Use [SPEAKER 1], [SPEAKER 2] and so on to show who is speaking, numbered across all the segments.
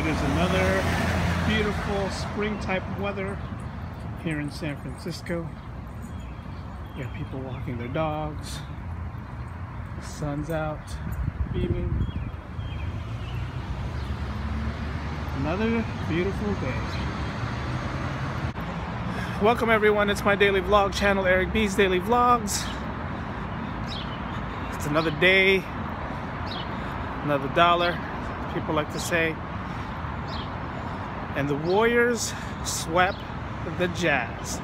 [SPEAKER 1] it is another beautiful spring type of weather here in San Francisco. You have people walking their dogs. The sun's out, beaming. Another beautiful day. Welcome everyone, it's my daily vlog channel, Eric B's Daily Vlogs. It's another day, another dollar, people like to say. And the Warriors swept the Jazz.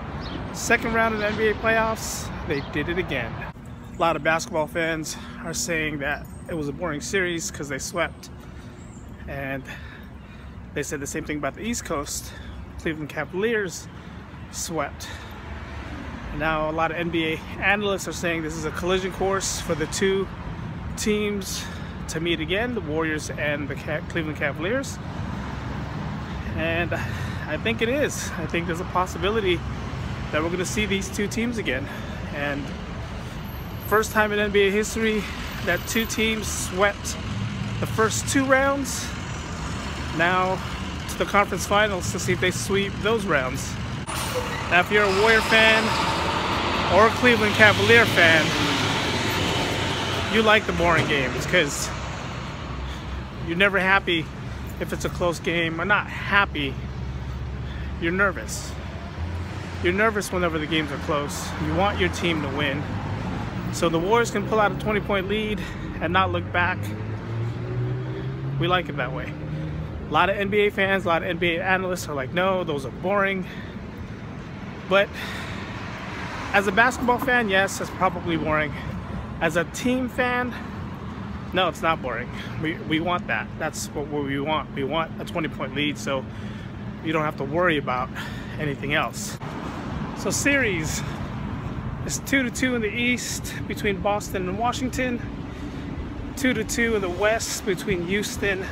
[SPEAKER 1] Second round of the NBA playoffs, they did it again. A lot of basketball fans are saying that it was a boring series because they swept. And they said the same thing about the East Coast. Cleveland Cavaliers swept. And now a lot of NBA analysts are saying this is a collision course for the two teams to meet again, the Warriors and the Cleveland Cavaliers. And I think it is. I think there's a possibility that we're going to see these two teams again. And first time in NBA history that two teams swept the first two rounds. Now to the conference finals to see if they sweep those rounds. Now if you're a Warrior fan or a Cleveland Cavalier fan, you like the boring games because you're never happy if it's a close game. Or not happy, you're nervous. You're nervous whenever the games are close. You want your team to win. So the Warriors can pull out a 20-point lead and not look back. We like it that way. A lot of NBA fans, a lot of NBA analysts are like, no, those are boring. But as a basketball fan, yes, it's probably boring. As a team fan, no, it's not boring. We want that. That's what we want. We want a 20-point lead so you don't have to worry about anything else. So series is 2-2 in the East between Boston and Washington. 2-2 in the West between Houston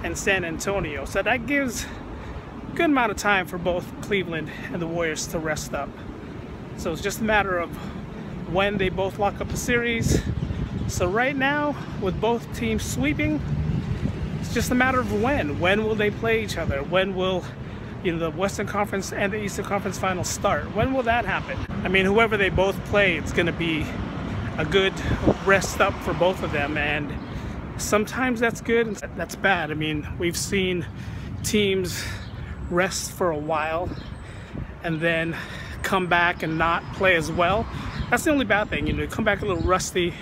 [SPEAKER 1] and San Antonio. So that gives a good amount of time for both Cleveland and the Warriors to rest up. So it's just a matter of when they both lock up the series. So right now, with both teams sweeping, it's just a matter of when. When will they play each other? When will the Western Conference and the Eastern Conference finals start? When will that happen? I mean, whoever they both play, it's going to be a good rest up for both of them. And sometimes that's good and that's bad. I mean, we've seen teams rest for a while and then come back and not play as well. That's the only bad thing. You come back a little rusty.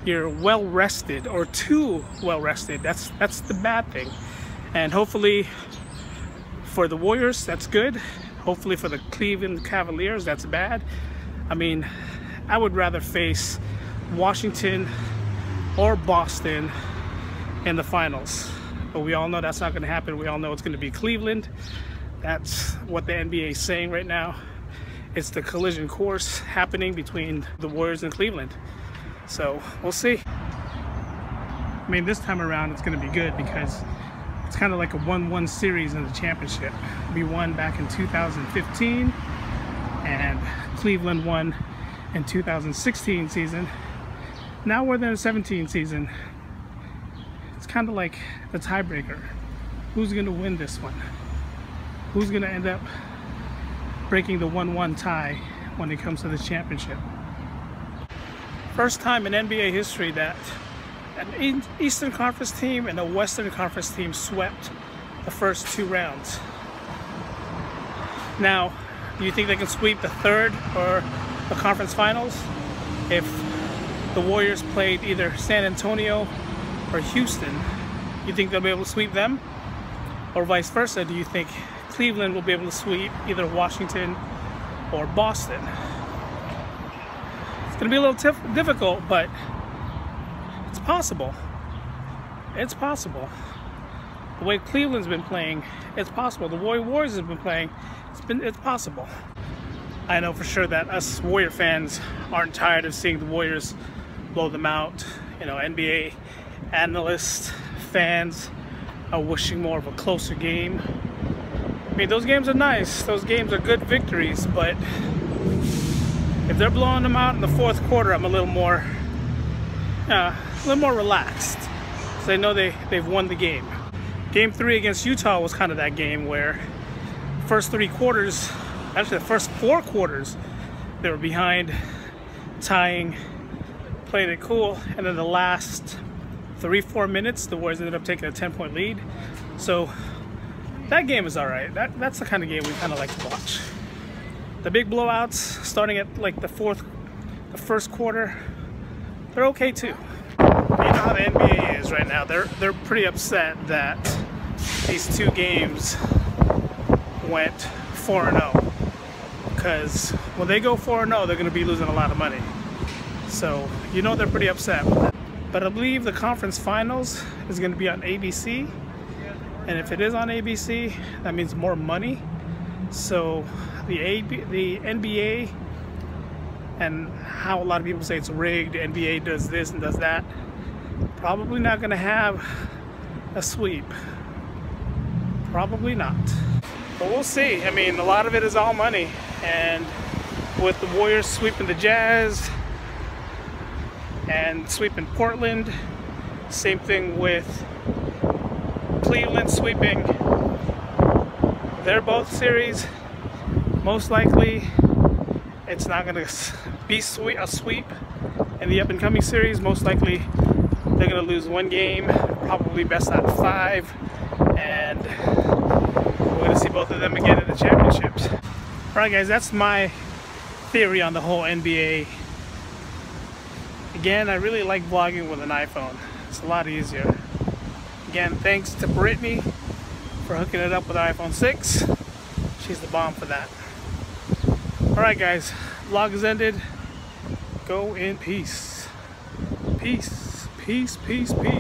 [SPEAKER 1] You're well rested or too well rested. That's the bad thing. And hopefully for the Warriors, that's good. Hopefully for the Cleveland Cavaliers, that's bad. I mean, I would rather face Washington or Boston in the finals. But we all know that's not going to happen. We all know it's going to be Cleveland. That's what the NBA is saying right now. It's the collision course happening between the Warriors and Cleveland. So we'll see. I mean, this time around it's going to be good because it's kind of like a 1-1 series in the championship. We won back in 2015 and Cleveland won in 2016 season. Now we're in the 17 season. It's kind of like the tiebreaker. Who's going to win this one? Who's going to end up breaking the 1-1 tie when it comes to this championship? First time in NBA history that an Eastern Conference team and a Western Conference team swept the first two rounds. Now, do you think they can sweep the third or the conference finals? If the Warriors played either San Antonio or Houston, you think they'll be able to sweep them? Or vice versa, do you think Cleveland will be able to sweep either Washington or Boston? It's going to be a little difficult, but it's possible. It's possible. The way Cleveland's been playing, it's possible. The Warriors have been playing, it's possible. I know for sure that us Warrior fans aren't tired of seeing the Warriors blow them out. NBA analysts, fans are wishing more of a closer game. I mean, those games are nice. Those games are good victories, but if they're blowing them out in the fourth quarter, I'm a little more relaxed. So they know they've won the game. Game 3 against Utah was kind of that game where first 3 quarters, actually the first 4 quarters, they were behind, tying, playing it cool, and then the last 3-4 minutes, the Warriors ended up taking a 10-point lead. So that game is all right. That's the kind of game we kind of like to watch. The big blowouts, starting at like the first quarter, they're okay too. You know how the NBA is right now. They're pretty upset that these 2 games went 4-0, because when they go 4-0, they're going to be losing a lot of money. So you know they're pretty upset with that. But I believe the conference finals is going to be on ABC, and if it is on ABC, that means more money. So the NBA, and how a lot of people say it's rigged, NBA does this and does that, probably not going to have a sweep. Probably not. But we'll see. I mean, a lot of it is all money, and with the Warriors sweeping the Jazz and sweeping Portland, same thing with Cleveland sweeping their both series, most likely it's not going to be a sweep in the up-and-coming series. Most likely they're going to lose 1 game, probably best out of 5, and we're going to see both of them again in the championships. Alright guys, that's my theory on the whole NBA. Again, I really like vlogging with an iPhone. It's a lot easier. Again, thanks to Brittany for hooking it up with an iPhone 6. She's the bomb for that. Alright guys, vlog is ended. Go in peace. Peace, peace, peace, peace.